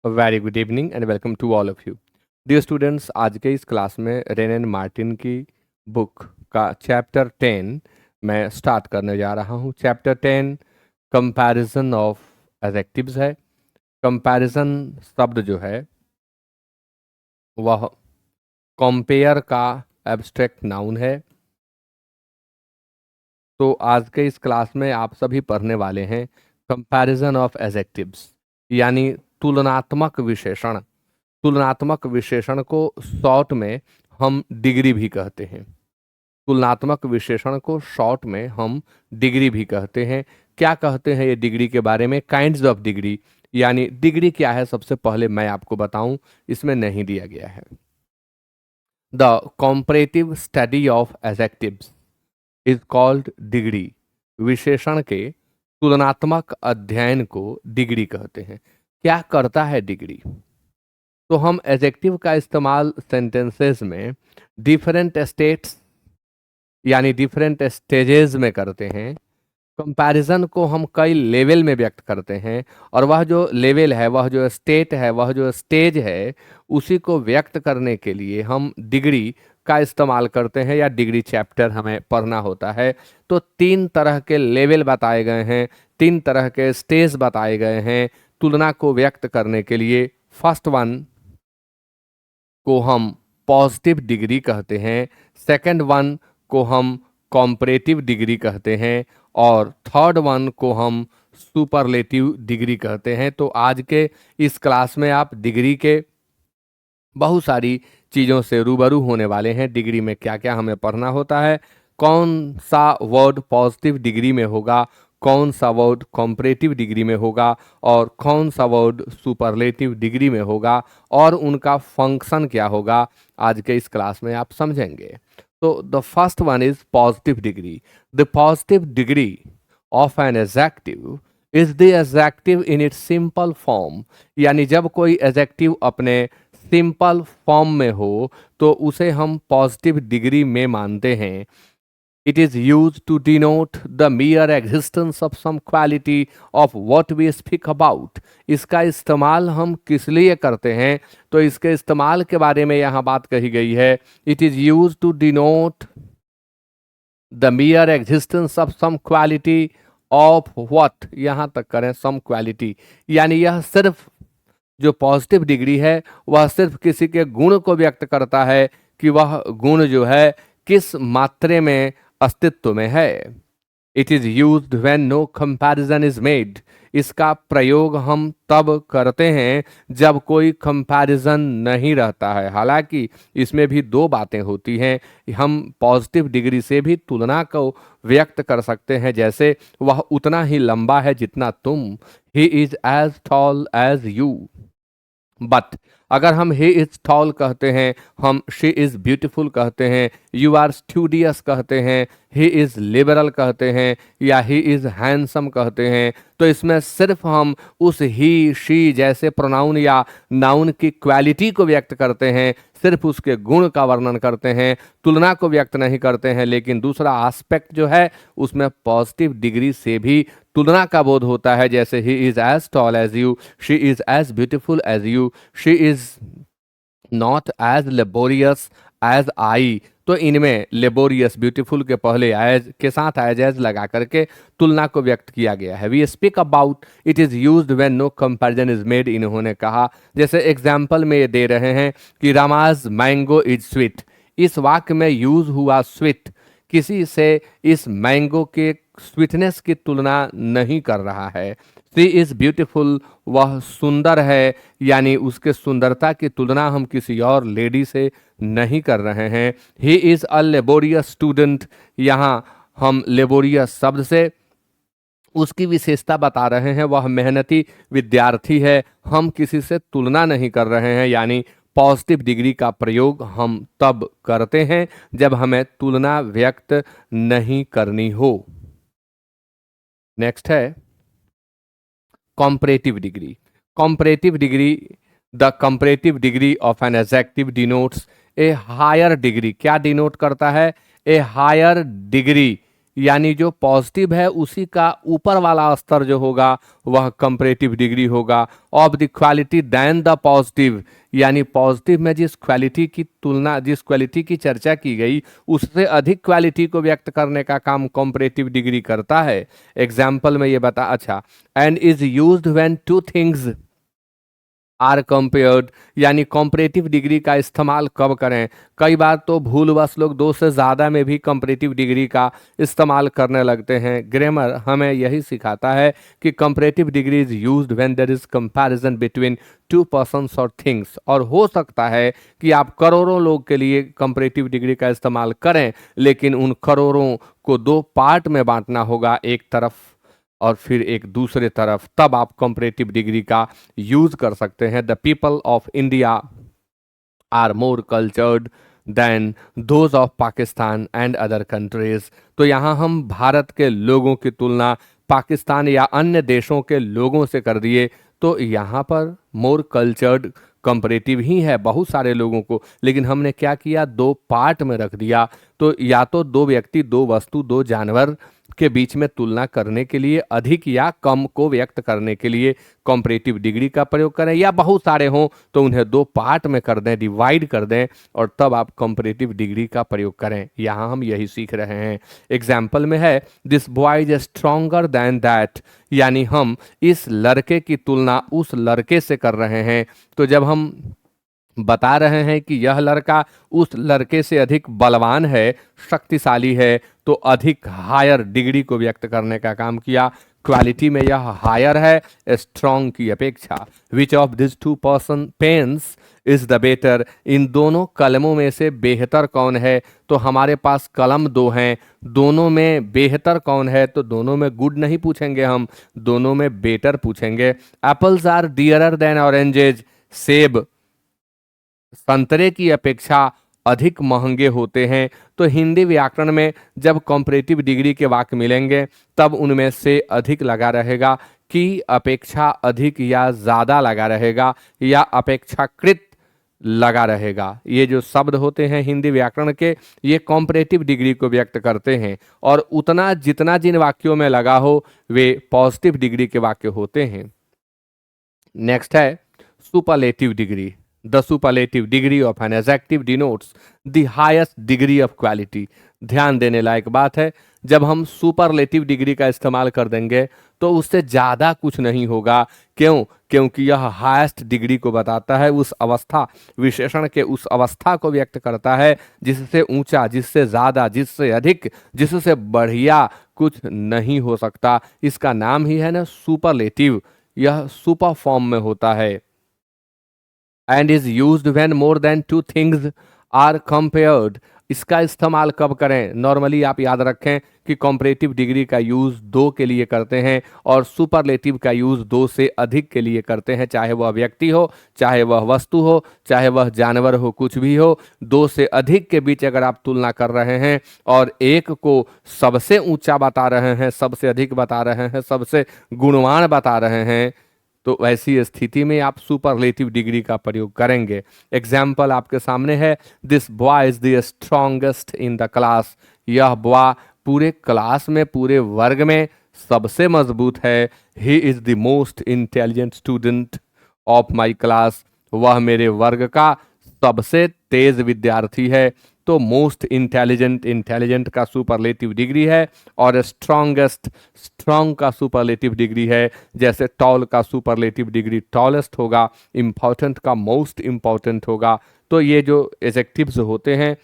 Very good evening and welcome to all of you dear students. आज के इस class में रेन एंड मार्टिन की बुक का चैप्टर 10 मैं स्टार्ट करने जा रहा हूँ। चैप्टर 10 कंपैरिजन ऑफ एडजेक्टिव्स है। कंपैरिजन शब्द जो है वह कंपेयर का एब्स्ट्रैक्ट नाउन है। तो आज के इस क्लास में आप सभी पढ़ने वाले हैं कंपैरिजन ऑफ एडजेक्टिव्स, यानी तुलनात्मक विशेषण। तुलनात्मक विशेषण को शॉर्ट में हम डिग्री भी कहते हैं। तुलनात्मक विशेषण को शॉर्ट में हम डिग्री भी कहते हैं। क्या कहते हैं ये डिग्री के बारे में? काइंड्स ऑफ डिग्री, यानी डिग्री क्या है सबसे पहले मैं आपको बताऊं, इसमें नहीं दिया गया है। The comparative study of adjectives is called degree. विशेषण के तुलनात्मक अध्ययन को डिग्री कहते हैं। क्या करता है डिग्री? तो हम एडजेक्टिव का इस्तेमाल सेंटेंसेस में डिफरेंट स्टेट्स यानी डिफरेंट स्टेजेस में करते हैं। कंपैरिजन को हम कई लेवल में व्यक्त करते हैं, और वह जो लेवल है, वह जो स्टेट है, वह जो स्टेज है, उसी को व्यक्त करने के लिए हम डिग्री का इस्तेमाल करते हैं, या डिग्री चैप्टर हमें पढ़ना होता है। तो 3 तरह के लेवल बताए गए हैं, 3 तरह के स्टेज बताए गए हैं तुलना को व्यक्त करने के लिए। फर्स्ट वन को हम पॉजिटिव डिग्री कहते हैं, सेकंड वन को हम कॉम्परेटिव डिग्री कहते हैं, और थर्ड वन को हम सुपरलेटिव डिग्री कहते हैं। तो आज के इस क्लास में आप डिग्री के बहुत सारी चीज़ों से रूबरू होने वाले हैं। डिग्री में क्या क्या हमें पढ़ना होता है, कौन सा वर्ड पॉजिटिव डिग्री में होगा, कौन सा वर्ड कॉम्परेटिव डिग्री में होगा, और कौन सा वर्ड सुपरलेटिव डिग्री में होगा, और उनका फंक्शन क्या होगा, आज के इस क्लास में आप समझेंगे। तो the first one is positive degree. The positive degree of an adjective is the adjective in its simple form, यानी जब कोई एडजेक्टिव अपने सिंपल फॉर्म में हो तो उसे हम पॉजिटिव डिग्री में मानते हैं। It is use to denote the mere existence of some quality of what we speak about. इसका इस्तेमाल हम किस लिए करते हैं? तो इसके इस्तेमाल के बारे में यहाँ बात कही गई है। It is use to denote the mere existence of some quality of what, यहाँ तक करें सम क्वालिटी, यानी यह सिर्फ जो पॉजिटिव डिग्री है वह सिर्फ किसी के गुण को व्यक्त करता है कि वह गुण जो है किस मात्रे में अस्तित्व में है। It is used when no comparison is made. इसका प्रयोग हम तब करते हैं जब कोई कंपैरिजन नहीं रहता है। हालांकि इसमें भी 2 बातें होती हैं। हम पॉजिटिव डिग्री से भी तुलना को व्यक्त कर सकते हैं, जैसे वह उतना ही लंबा है जितना तुम, he is as tall as you. But अगर हम ही इज टॉल कहते हैं, हम शी इज ब्यूटीफुल कहते हैं, यू आर स्टूडियस कहते हैं, ही इज लिबरल कहते हैं, या ही इज हैंडसम कहते हैं, तो इसमें सिर्फ हम उस ही शी जैसे प्रोनाउन या नाउन की क्वालिटी को व्यक्त करते हैं, सिर्फ उसके गुण का वर्णन करते हैं, तुलना को व्यक्त नहीं करते हैं। लेकिन दूसरा एस्पेक्ट जो है उसमें पॉजिटिव डिग्री से भी तुलना का बोध होता है, जैसे he is as tall as you, she is as beautiful as you, she is not as laborious as I. तो इनमें लेबोरियस ब्यूटीफुल के पहले एज के साथ एज लगा करके तुलना को व्यक्त किया गया है। We speak about, it is used when no comparison is made. इन्होंने कहा, जैसे एग्जाम्पल में ये दे रहे हैं कि रामाज मैंगो इज स्वीट। इस वाक्य में यूज हुआ स्वीट, किसी से इस मैंगो के स्वीटनेस की तुलना नहीं कर रहा है। सी इज ब्यूटीफुल, वह सुंदर है, यानी उसके सुंदरता की तुलना हम किसी और लेडी से नहीं कर रहे हैं। He is a laborious student, यहाँ हम लेबोरियस शब्द से उसकी विशेषता बता रहे हैं, वह मेहनती विद्यार्थी है, हम किसी से तुलना नहीं कर रहे हैं। यानी पॉजिटिव डिग्री का प्रयोग हम तब करते हैं जब हमें तुलना व्यक्त नहीं करनी हो। नेक्स्ट है comparative degree. Comparative degree, the comparative degree of an adjective denotes a higher degree. क्या डिनोट करता है? ए हायर डिग्री, यानी जो पॉजिटिव है उसी का ऊपर वाला स्तर जो होगा वह कंपैरेटिव डिग्री होगा। Of the quality than the positive, यानी पॉजिटिव में जिस क्वालिटी की तुलना, जिस क्वालिटी की चर्चा की गई उससे अधिक क्वालिटी को व्यक्त करने का काम कंपैरेटिव डिग्री करता है। एग्जाम्पल में ये बता, अच्छा, and is used when two things are compared, यानी कंपैरेटिव डिग्री का इस्तेमाल कब करें। कई बार तो भूलवश लोग दो से ज़्यादा में भी कंपैरेटिव डिग्री का इस्तेमाल करने लगते हैं। ग्रामर हमें यही सिखाता है कि comparative degree is used when there is comparison between two persons और थिंग्स। और हो सकता है कि आप करोड़ों लोग के लिए कंपैरेटिव डिग्री का इस्तेमाल करें, लेकिन उन करोड़ों को दो पार्ट में बांटना होगा, एक तरफ और फिर एक दूसरे तरफ, तब आप कंपैरेटिव डिग्री का यूज कर सकते हैं। The people of India are more cultured than those of Pakistan and other countries. तो यहाँ हम भारत के लोगों की तुलना पाकिस्तान या अन्य देशों के लोगों से कर दिए, तो यहाँ पर मोर कल्चर्ड कंपैरेटिव ही है बहुत सारे लोगों को, लेकिन हमने क्या किया, दो पार्ट में रख दिया। तो या तो दो व्यक्ति, दो वस्तु, दो जानवर के बीच में तुलना करने के लिए, अधिक या कम को व्यक्त करने के लिए कंपैरेटिव डिग्री का प्रयोग करें, या बहुत सारे हों तो उन्हें दो पार्ट में कर दें, डिवाइड कर दें, और तब आप कंपैरेटिव डिग्री का प्रयोग करें। यहाँ हम यही सीख रहे हैं। एग्जाम्पल में है this boy is stronger than that, यानी हम इस लड़के की तुलना उस लड़के से कर रहे हैं। तो जब हम बता रहे हैं कि यह लड़का उस लड़के से अधिक बलवान है, शक्तिशाली है, तो अधिक हायर डिग्री को व्यक्त करने का काम किया। क्वालिटी में यह हायर है स्ट्रॉन्ग की अपेक्षा। Which of this two person pens is the better, इन दोनों कलमों में से बेहतर कौन है। तो हमारे पास कलम दो हैं, दोनों में बेहतर कौन है, तो दोनों में गुड नहीं पूछेंगे हम, दोनों में बेटर पूछेंगे। Apples are dearer than oranges, सेब संतरे की अपेक्षा अधिक महंगे होते हैं। तो हिंदी व्याकरण में जब कंपैरेटिव डिग्री के वाक्य मिलेंगे तब उनमें से अधिक लगा रहेगा, कि अपेक्षा अधिक या ज़्यादा लगा रहेगा, या अपेक्षाकृत लगा रहेगा। ये जो शब्द होते हैं हिंदी व्याकरण के, ये कंपैरेटिव डिग्री को व्यक्त करते हैं, और उतना जितना जिन वाक्यों में लगा हो वे पॉजिटिव डिग्री के वाक्य होते हैं। नेक्स्ट है superlative degree. The superlative degree of an adjective denotes the highest degree of quality. ध्यान देने लायक बात है, जब हम सुपरलेटिव डिग्री का इस्तेमाल कर देंगे तो उससे ज़्यादा कुछ नहीं होगा। क्यों? क्योंकि यह हाईएस्ट डिग्री को बताता है, उस अवस्था, विशेषण के उस अवस्था को व्यक्त करता है जिससे ऊंचा, जिससे ज़्यादा, जिससे अधिक, जिससे बढ़िया कुछ नहीं हो सकता। इसका नाम ही है ना सुपरलेटिव, यह सुपर फॉर्म में होता है। And is used when more than two things are compared. इसका इस्तेमाल कब करें? नॉर्मली आप याद रखें कि कंपैरेटिव डिग्री का यूज़ दो के लिए करते हैं और सुपरलेटिव का यूज़ दो से अधिक के लिए करते हैं, चाहे वह व्यक्ति हो, चाहे वह वस्तु हो, चाहे वह जानवर हो, कुछ भी हो। दो से अधिक के बीच अगर आप तुलना कर रहे हैं और एक को सबसे ऊंचा बता रहे हैं, सबसे अधिक बता रहे हैं, सबसे गुणवान बता रहे हैं, तो ऐसी स्थिति में आप सुपरलेटिव डिग्री का प्रयोग करेंगे। एग्जाम्पल आपके सामने है, this boy is the strongest in the class. यह बॉय पूरे क्लास में, पूरे वर्ग में सबसे मजबूत है। He is the most intelligent student of my class. वह मेरे वर्ग का सबसे तेज विद्यार्थी है। तो मोस्ट इंटेलिजेंट, इंटेलिजेंट का सुपरलेटिव डिग्री है, और स्ट्रॉन्गेस्ट, स्ट्रॉन्ग का सुपरलेटिव डिग्री है। जैसे टॉल का सुपरलेटिव डिग्री टॉलेस्ट होगा, इंपॉर्टेंट का मोस्ट इंपॉर्टेंट होगा। तो ये जो एडजेक्टिव्स होते हैं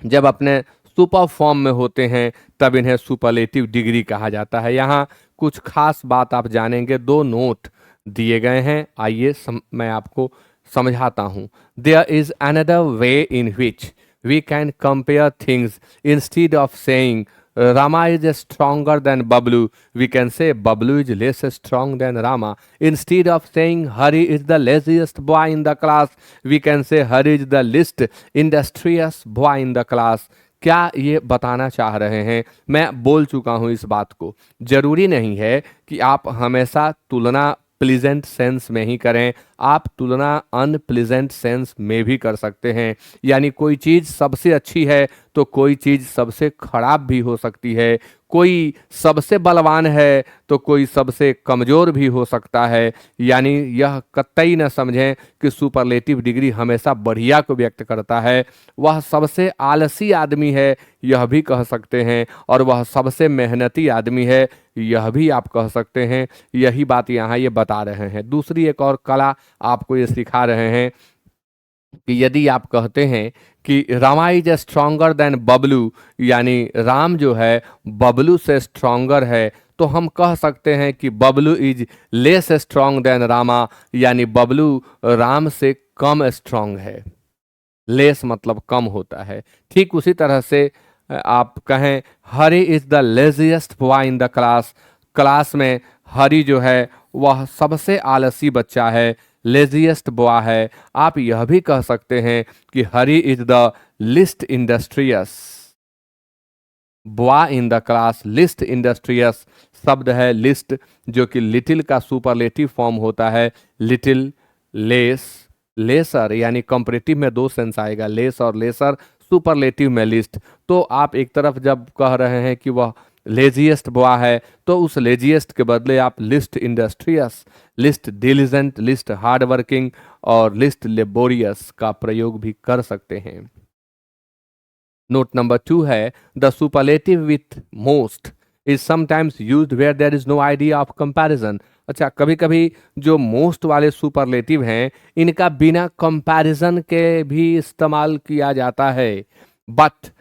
जब अपने सुपर फॉर्म में होते हैं तब इन्हें सुपरलेटिव डिग्री कहा जाता है। यहाँ कुछ खास बात आप जानेंगे, दो नोट दिए गए हैं, आइए मैं आपको समझाता हूँ। There is another way in which we can compare things. Instead of saying Rama is stronger than Bablu, we can say Bablu is less strong than Rama. Instead of saying Hari is the laziest boy in the class, we can say Hari is the least industrious boy in the class. क्या ये बताना चाह रहे हैं? मैं बोल चुका हूँ इस बात को। जरूरी नहीं है कि आप हमेशा तुलना प्लीजेंट सेंस में ही करें, आप तुलना अनप्लीजेंट सेंस में भी कर सकते हैं। यानी कोई चीज़ सबसे अच्छी है तो कोई चीज़ सबसे खराब भी हो सकती है, कोई सबसे बलवान है तो कोई सबसे कमज़ोर भी हो सकता है। यानी यह कतई न समझें कि सुपरलेटिव डिग्री हमेशा बढ़िया को व्यक्त करता है। वह सबसे आलसी आदमी है यह भी कह सकते हैं, और वह सबसे मेहनती आदमी है यह भी आप कह सकते हैं। यही बात यहाँ ये बता रहे हैं। दूसरी एक और कला आपको ये सिखा रहे हैं कि यदि आप कहते हैं कि Rama is stronger than Bablu, यानी राम जो है बबलू से स्ट्रॉन्गर है, तो हम कह सकते हैं कि Bablu is less strong than Rama, यानी बबलू राम से कम स्ट्रॉन्ग है। लेस मतलब कम होता है। ठीक उसी तरह से आप कहें Hari is the laziest boy in the class, class में हरी जो है वह सबसे आलसी बच्चा है, लेजिएस्ट बॉय है। आप यह भी कह सकते हैं कि Hari is the least industrious boy in the class. Least industrious शब्द है लिस्ट, जो कि लिटिल का सुपरलेटिव फॉर्म होता है। लिटिल, लेस, लेसर, यानी कंपैरेटिव में दो सेंस आएगा, लेस और लेसर, सुपरलेटिव में लिस्ट। तो आप एक तरफ जब कह रहे हैं कि वह लेजिएस्ट बॉय है, तो उस लेजिएस्ट के बदले आप list industrious, list diligent, list hard working और लिस्ट लेबोरियस का प्रयोग भी कर सकते हैं। नोट नंबर 2 है the superlative with most is sometimes used where there is no idea of comparison. अच्छा, कभी कभी जो मोस्ट वाले सुपरलेटिव हैं इनका बिना कंपैरिजन के भी इस्तेमाल किया जाता है, but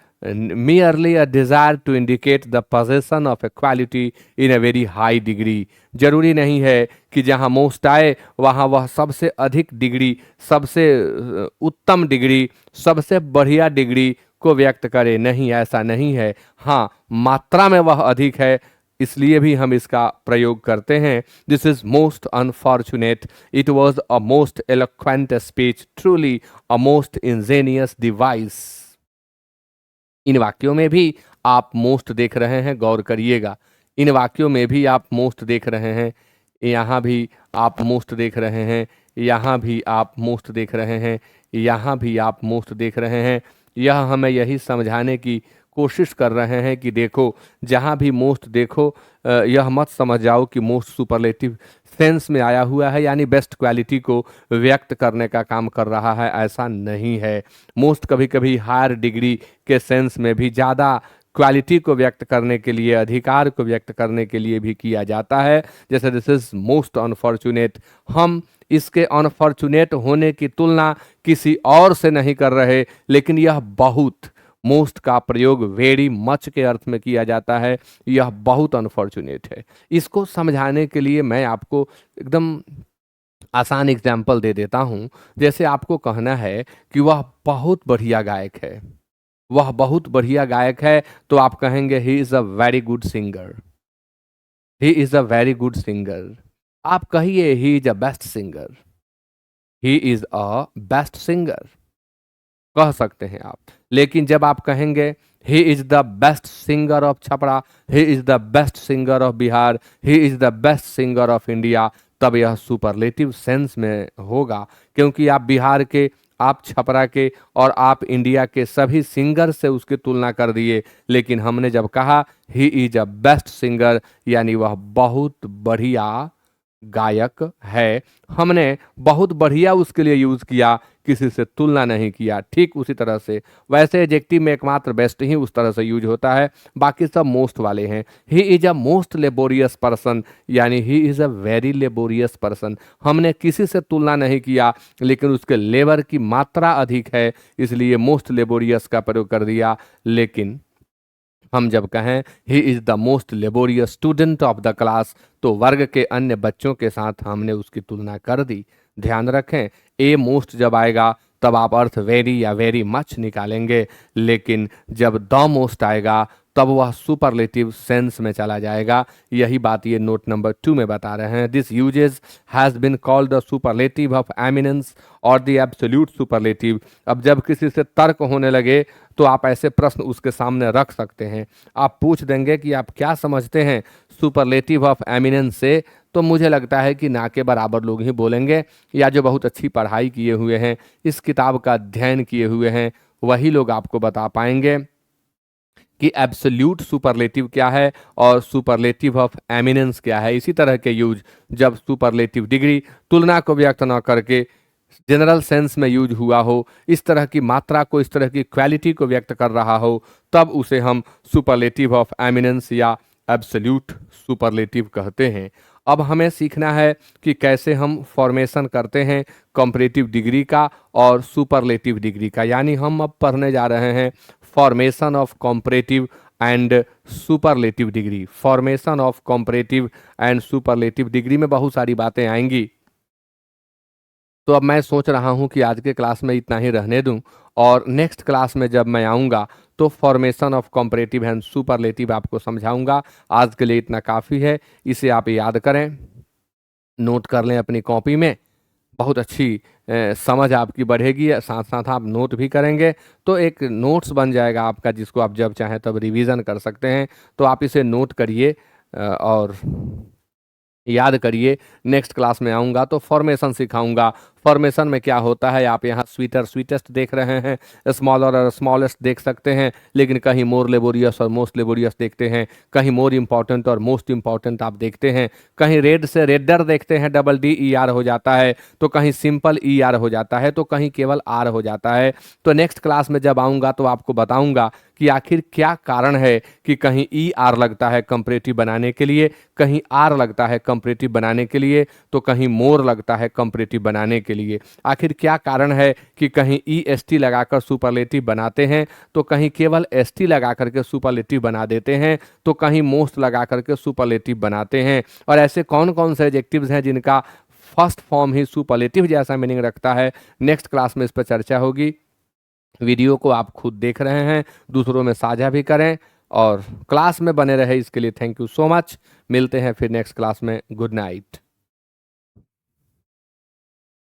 merely a desire to indicate the possession of a quality in a very high degree। जरूरी नहीं है कि जहां मोस्ट आए वहां वह सबसे अधिक डिग्री, सबसे उत्तम डिग्री, सबसे बढ़िया डिग्री को व्यक्त करे, नहीं, ऐसा नहीं है। हाँ, मात्रा में वह अधिक है, इसलिए भी हम इसका प्रयोग करते हैं। This is most unfortunate, it was a most eloquent speech, truly a most ingenious device. इन वाक्यों में भी आप मोस्ट देख रहे हैं, गौर करिएगा। इन वाक्यों में भी आप मोस्ट देख रहे हैं, यहाँ भी आप मोस्ट देख रहे हैं, यहाँ भी आप मोस्ट देख रहे हैं, यहाँ भी आप मोस्ट देख रहे हैं। यह हमें यही समझाने की कोशिश कर रहे हैं कि देखो, जहाँ भी मोस्ट देखो यह मत समझ जाओ कि मोस्ट सुपरलेटिव सेंस में आया हुआ है, यानी बेस्ट क्वालिटी को व्यक्त करने का काम कर रहा है, ऐसा नहीं है। मोस्ट कभी कभी हायर डिग्री के सेंस में भी ज़्यादा क्वालिटी को व्यक्त करने के लिए, अधिकार को व्यक्त करने के लिए भी किया जाता है। जैसे दिस इज मोस्ट अनफॉर्चुनेट, हम इसके अनफॉर्चुनेट होने की तुलना किसी और से नहीं कर रहे, लेकिन यह बहुत, मोस्ट का प्रयोग वेरी मच के अर्थ में किया जाता है, यह बहुत अनफॉर्चुनेट है। इसको समझाने के लिए मैं आपको एकदम आसान एग्जाम्पल दे देता हूं। जैसे आपको कहना है कि वह बहुत बढ़िया गायक है, वह बहुत बढ़िया गायक है, तो आप कहेंगे ही is a very good singer, he is a very good singer. आप कहिए ही is a best singer, he is a best singer, कह सकते हैं आप। लेकिन जब आप कहेंगे he is the best singer of Chhapra, he is the best singer of Bihar, he is the best singer of India, तब यह सुपरलेटिव सेंस में होगा, क्योंकि आप बिहार के, आप छपरा के और आप इंडिया के सभी सिंगर से उसकी तुलना कर दिए। लेकिन हमने जब कहा ही इज अ बेस्ट सिंगर, यानी वह बहुत बढ़िया गायक है, हमने बहुत बढ़िया उसके लिए यूज किया, किसी से तुलना नहीं किया। ठीक उसी तरह से, वैसे एडजेक्टिव में एकमात्र बेस्ट ही उस तरह से यूज होता है, बाकी सब मोस्ट वाले हैं। He is a most laborious person, यानी he is a very laborious person, हमने किसी से तुलना नहीं किया, लेकिन उसके लेबर की मात्रा अधिक है, इसलिए मोस्ट लेबोरियस का प्रयोग कर दिया। लेकिन हम जब कहें he is the most laborious student of the class, तो वर्ग के अन्य बच्चों के साथ हमने उसकी तुलना कर दी। ध्यान रखें, ए मोस्ट जब आएगा तब आप अर्थ वेरी या वेरी मच निकालेंगे, लेकिन जब द मोस्ट आएगा तब वह सुपरलेटिव सेंस में चला जाएगा। यही बात ये नोट नंबर 2 में बता रहे हैं। This usages has been called the superlative of eminence और द एब्सोल्यूट सुपरलेटिव। अब जब किसी से तर्क होने लगे तो आप ऐसे प्रश्न उसके सामने रख सकते हैं। आप पूछ देंगे कि आप क्या समझते हैं सुपरलेटिव ऑफ एमिनेंस से, तो मुझे लगता है कि ना के बराबर लोग ही बोलेंगे, या जो बहुत अच्छी पढ़ाई किए हुए हैं, इस किताब का अध्ययन किए हुए हैं, वही लोग आपको बता पाएंगे। कि एब्सोल्यूट सुपरलेटिव क्या है और सुपरलेटिव ऑफ एमिनेंस क्या है। इसी तरह के यूज जब सुपरलेटिव डिग्री तुलना को व्यक्त न करके जनरल सेंस में यूज हुआ हो, इस तरह की मात्रा को, इस तरह की क्वालिटी को व्यक्त कर रहा हो, तब उसे हम सुपरलेटिव ऑफ एमिनेंस या एब्सोल्यूट सुपरलेटिव कहते हैं। अब हमें सीखना है कि कैसे हम फॉर्मेशन करते हैं कंपैरेटिव डिग्री का और सुपरलेटिव डिग्री का। यानी हम अब पढ़ने जा रहे हैं formation of comparative and superlative degree. Formation of comparative and superlative degree में बहुत सारी बातें आएंगी, तो अब मैं सोच रहा हूं कि आज के क्लास में इतना ही रहने दूं और नेक्स्ट क्लास में जब मैं आऊंगा तो formation of comparative and superlative आपको समझाऊंगा। आज के लिए इतना काफ़ी है, इसे आप याद करें, नोट कर लें अपनी कॉपी में। बहुत अच्छी समझ आपकी बढ़ेगी, साथ साथ आप नोट भी करेंगे तो एक नोट्स बन जाएगा आपका, जिसको आप जब चाहें तब रिवीजन कर सकते हैं। तो आप इसे नोट करिए और याद करिए। नेक्स्ट क्लास में आऊँगा तो फॉर्मेशन सिखाऊंगा। फॉर्मेशन में क्या होता है, आप यहाँ स्वीटर स्वीटेस्ट देख रहे हैं, स्मॉलर और स्मॉलेस्ट देख सकते हैं, लेकिन कहीं मोर लेबोरियस और मोस्ट लेबोरियस देखते हैं, कहीं मोर इंपॉर्टेंट और मोस्ट इंपॉर्टेंट आप देखते हैं, कहीं रेड से रेडर देखते हैं, डबल डी ई आर हो जाता है, तो कहीं सिंपल ई आर हो जाता है, तो कहीं केवल आर हो जाता है। तो नेक्स्ट क्लास में जब आऊँगा तो आपको बताऊँगा कि आखिर क्या कारण है कि कहीं ई आर लगता है कंपैरेटिव बनाने के लिए, कहीं आर लगता है कंपैरेटिव बनाने के लिए, तो कहीं मोर लगता है कंपैरेटिव बनाने के लिए। आखिर क्या कारण है कि कहीं ई एस टी लगाकर सुपरलेटिव बनाते हैं, तो कहीं केवल एस टी लगा करके सुपरलेटिव बना देते हैं, तो कहीं मोस्ट लगा करके सुपरलेटिव बनाते हैं। और ऐसे कौन कौन से एडजेक्टिव्स हैं जिनका फर्स्ट फॉर्म ही सुपरलेटिव जैसा मीनिंग रखता है, नेक्स्ट क्लास में इस पर चर्चा होगी। वीडियो को आप खुद देख रहे हैं, दूसरों में साझा भी करें और क्लास में बने रहे, इसके लिए थैंक यू सो मच। मिलते हैं फिर नेक्स्ट क्लास में। Good night.